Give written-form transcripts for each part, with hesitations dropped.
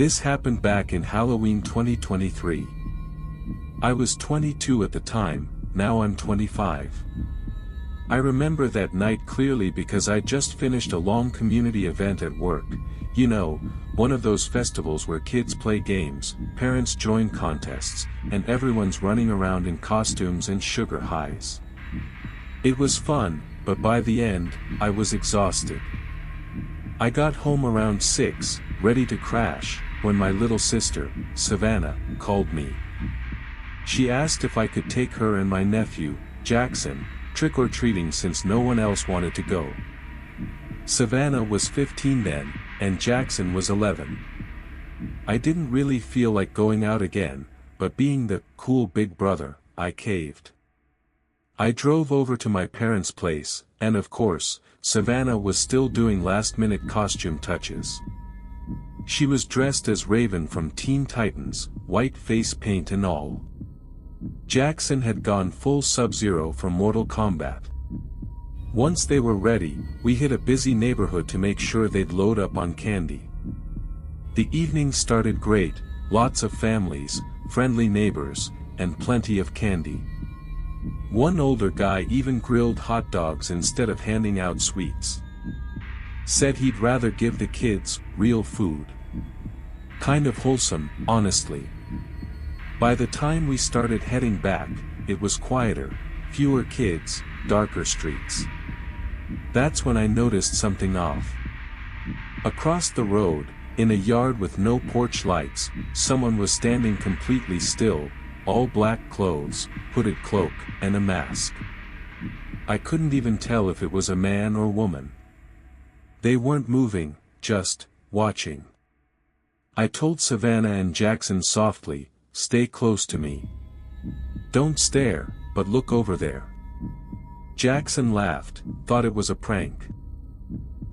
This happened back in Halloween 2023. I was 22 at the time, now I'm 25. I remember that night clearly because I just finished a long community event at work, you know, one of those festivals where kids play games, parents join contests, and everyone's running around in costumes and sugar highs. It was fun, but by the end, I was exhausted. I got home around 6, ready to crash, when my little sister, Savannah, called me. She asked if I could take her and my nephew, Jackson, trick-or-treating since no one else wanted to go. Savannah was 15 then, and Jackson was 11. I didn't really feel like going out again, but being the cool big brother, I caved. I drove over to my parents' place, and of course, Savannah was still doing last-minute costume touches. She was dressed as Raven from Teen Titans, white face paint and all. Jackson had gone full Sub-Zero from Mortal Kombat. Once they were ready, we hit a busy neighborhood to make sure they'd load up on candy. The evening started great, lots of families, friendly neighbors, and plenty of candy. One older guy even grilled hot dogs instead of handing out sweets. Said he'd rather give the kids real food. Kind of wholesome, honestly. By the time we started heading back, it was quieter, fewer kids, darker streets. That's when I noticed something off. Across the road, in a yard with no porch lights, someone was standing completely still, all black clothes, hooded cloak, and a mask. I couldn't even tell if it was a man or woman. They weren't moving, just watching. I told Savannah and Jackson softly, "Stay close to me. Don't stare, but look over there." Jackson laughed, thought it was a prank.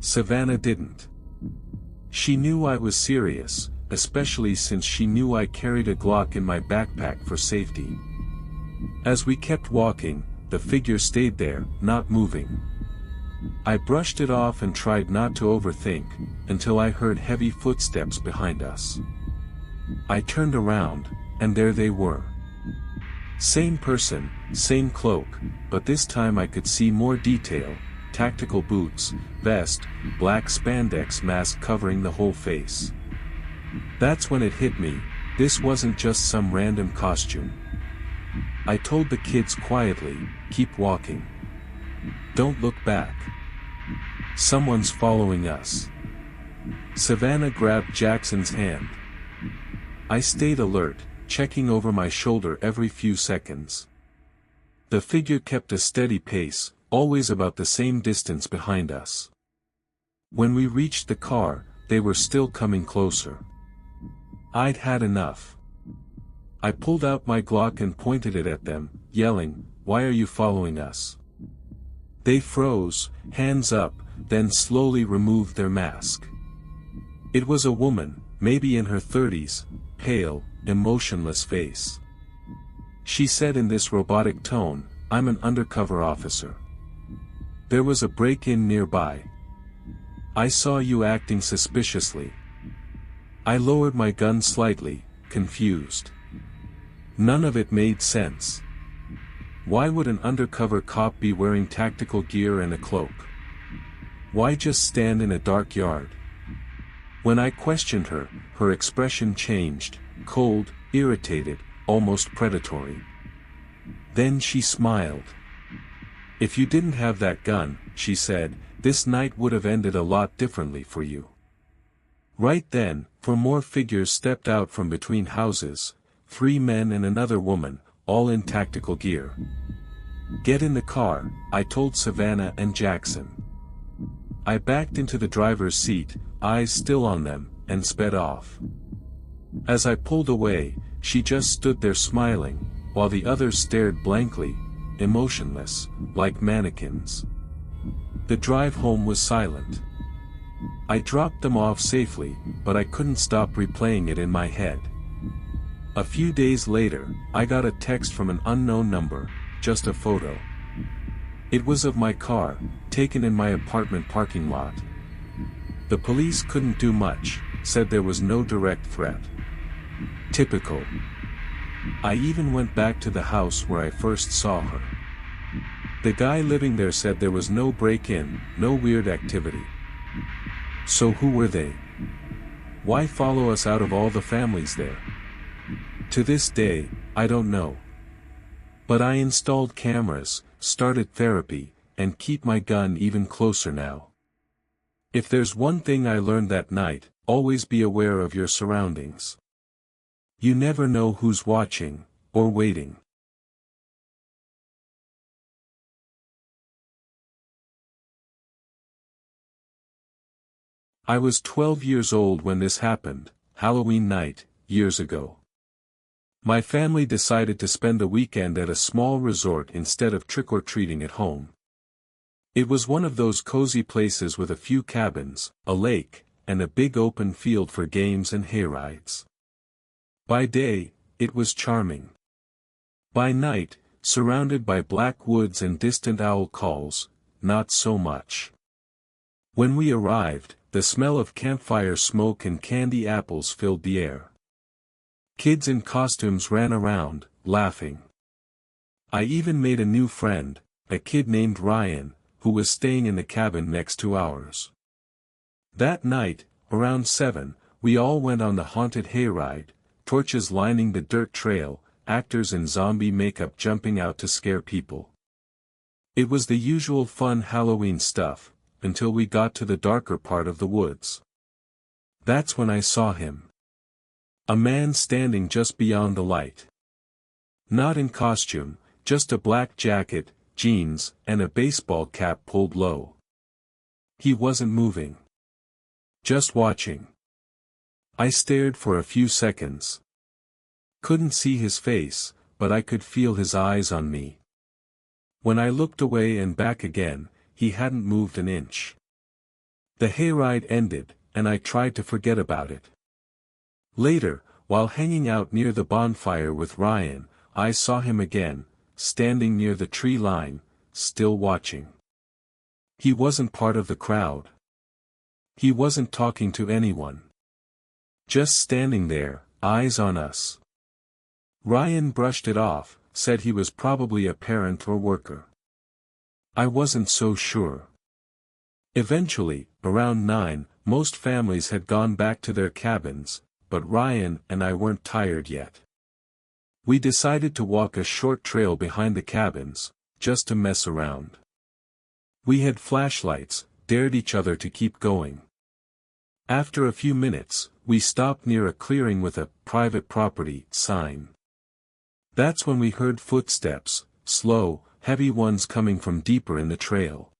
Savannah didn't. She knew I was serious, especially since she knew I carried a Glock in my backpack for safety. As we kept walking, the figure stayed there, not moving. I brushed it off and tried not to overthink, until I heard heavy footsteps behind us. I turned around, and there they were. Same person, same cloak, but this time I could see more detail, tactical boots, vest, black spandex mask covering the whole face. That's when it hit me, this wasn't just some random costume. I told the kids quietly, "Keep walking. Don't look back. Someone's following us." Savannah grabbed Jackson's hand. I stayed alert, checking over my shoulder every few seconds. The figure kept a steady pace, always about the same distance behind us. When we reached the car, they were still coming closer. I'd had enough. I pulled out my Glock and pointed it at them, yelling, "Why are you following us?" They froze, hands up, then slowly removed their mask. It was a woman, maybe in her 30s, pale, emotionless face. She said in this robotic tone, "I'm an undercover officer. There was a break-in nearby. I saw you acting suspiciously." I lowered my gun slightly, confused. None of it made sense. Why would an undercover cop be wearing tactical gear and a cloak? Why just stand in a dark yard? When I questioned her, her expression changed, cold, irritated, almost predatory. Then she smiled. "If you didn't have that gun," she said, "this night would have ended a lot differently for you." Right then, 4 more figures stepped out from between houses, 3 men and another woman, all in tactical gear. "Get in the car," I told Savannah and Jackson. I backed into the driver's seat, eyes still on them, and sped off. As I pulled away, she just stood there smiling, while the others stared blankly, emotionless, like mannequins. The drive home was silent. I dropped them off safely, but I couldn't stop replaying it in my head. A few days later, I got a text from an unknown number, just a photo. It was of my car, taken in my apartment parking lot. The police couldn't do much, said there was no direct threat. Typical. I even went back to the house where I first saw her. The guy living there said there was no break-in, no weird activity. So who were they? Why follow us out of all the families there? To this day, I don't know. But I installed cameras, started therapy, and keep my gun even closer now. If there's one thing I learned that night, always be aware of your surroundings. You never know who's watching, or waiting. I was 12 years old when this happened, Halloween night, years ago. My family decided to spend a weekend at a small resort instead of trick-or-treating at home. It was one of those cozy places with a few cabins, a lake, and a big open field for games and hayrides. By day, it was charming. By night, surrounded by black woods and distant owl calls, not so much. When we arrived, the smell of campfire smoke and candy apples filled the air. Kids in costumes ran around, laughing. I even made a new friend, a kid named Ryan, who was staying in the cabin next to ours. That night, around 7, we all went on the haunted hayride, torches lining the dirt trail, actors in zombie makeup jumping out to scare people. It was the usual fun Halloween stuff, until we got to the darker part of the woods. That's when I saw him. A man standing just beyond the light. Not in costume, just a black jacket, jeans, and a baseball cap pulled low. He wasn't moving. Just watching. I stared for a few seconds. Couldn't see his face, but I could feel his eyes on me. When I looked away and back again, he hadn't moved an inch. The hayride ended, and I tried to forget about it. Later, while hanging out near the bonfire with Ryan, I saw him again, standing near the tree line, still watching. He wasn't part of the crowd. He wasn't talking to anyone. Just standing there, eyes on us. Ryan brushed it off, said he was probably a parent or worker. I wasn't so sure. Eventually, around 9, most families had gone back to their cabins, but Ryan and I weren't tired yet. We decided to walk a short trail behind the cabins, just to mess around. We had flashlights, dared each other to keep going. After a few minutes, we stopped near a clearing with a private property sign. That's when we heard footsteps, slow, heavy ones coming from deeper in the trail.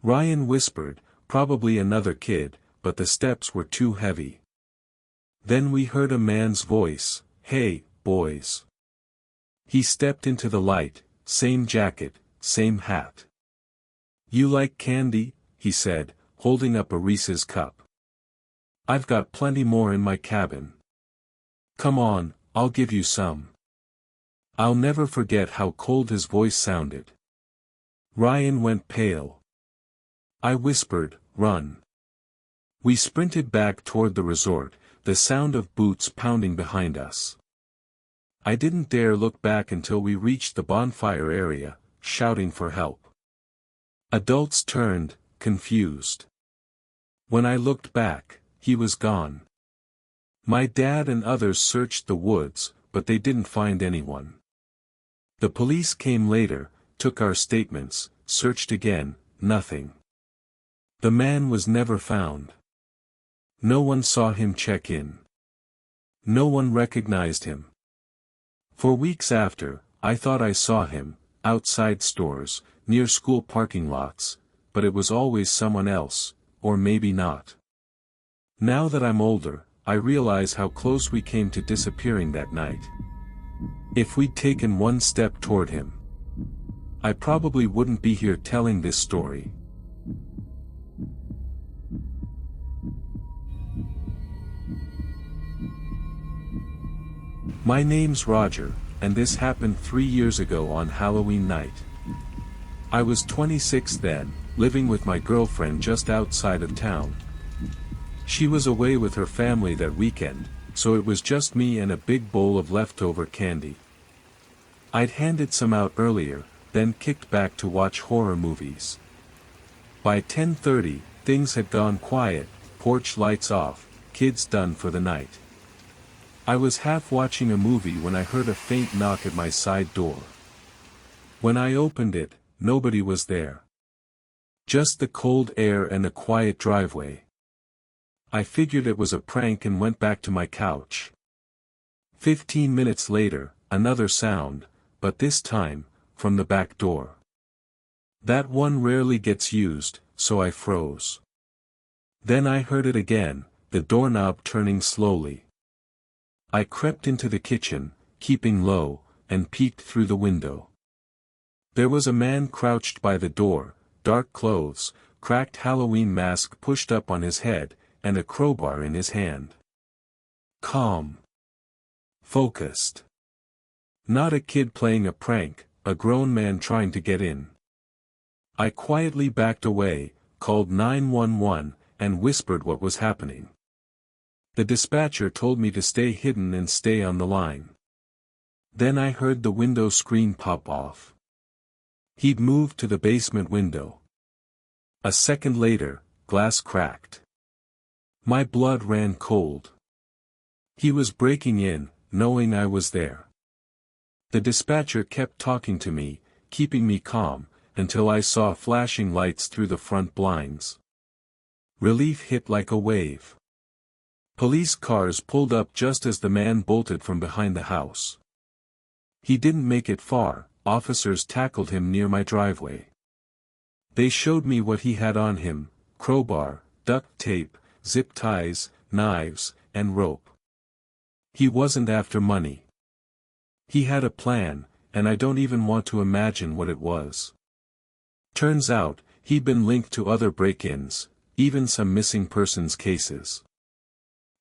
Ryan whispered, probably another kid, but the steps were too heavy. Then we heard a man's voice, "Hey, boys." He stepped into the light, same jacket, same hat. "You like candy?" he said, holding up a Reese's cup. "I've got plenty more in my cabin. Come on, I'll give you some." I'll never forget how cold his voice sounded. Ryan went pale. I whispered, "Run." We sprinted back toward the resort, the sound of boots pounding behind us. I didn't dare look back until we reached the bonfire area, shouting for help. Adults turned, confused. When I looked back, he was gone. My dad and others searched the woods, but they didn't find anyone. The police came later, took our statements, searched again, nothing. The man was never found. No one saw him check in. No one recognized him. For weeks after, I thought I saw him, outside stores, near school parking lots, but it was always someone else, or maybe not. Now that I'm older, I realize how close we came to disappearing that night. If we'd taken one step toward him, I probably wouldn't be here telling this story. My name's Roger, and this happened 3 years ago on Halloween night. I was 26 then, living with my girlfriend just outside of town. She was away with her family that weekend, so it was just me and a big bowl of leftover candy. I'd handed some out earlier, then kicked back to watch horror movies. By 10:30, things had gone quiet, porch lights off, kids done for the night. I was half watching a movie when I heard a faint knock at my side door. When I opened it, nobody was there. Just the cold air and a quiet driveway. I figured it was a prank and went back to my couch. 15 minutes later, another sound, but this time, from the back door. That one rarely gets used, so I froze. Then I heard it again, the doorknob turning slowly. I crept into the kitchen, keeping low, and peeked through the window. There was a man crouched by the door, dark clothes, cracked Halloween mask pushed up on his head, and a crowbar in his hand. Calm. Focused. Not a kid playing a prank, a grown man trying to get in. I quietly backed away, called 911, and whispered what was happening. The dispatcher told me to stay hidden and stay on the line. Then I heard the window screen pop off. He'd moved to the basement window. A second later, glass cracked. My blood ran cold. He was breaking in, knowing I was there. The dispatcher kept talking to me, keeping me calm, until I saw flashing lights through the front blinds. Relief hit like a wave. Police cars pulled up just as the man bolted from behind the house. He didn't make it far, officers tackled him near my driveway. They showed me what he had on him: crowbar, duct tape, zip ties, knives, and rope. He wasn't after money. He had a plan, and I don't even want to imagine what it was. Turns out, he'd been linked to other break-ins, even some missing persons cases.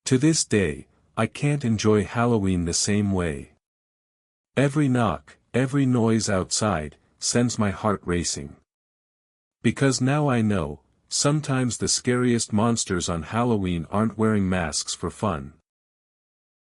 To this day, I can't enjoy Halloween the same way. Every knock, every noise outside, sends my heart racing. Because now I know, sometimes the scariest monsters on Halloween aren't wearing masks for fun.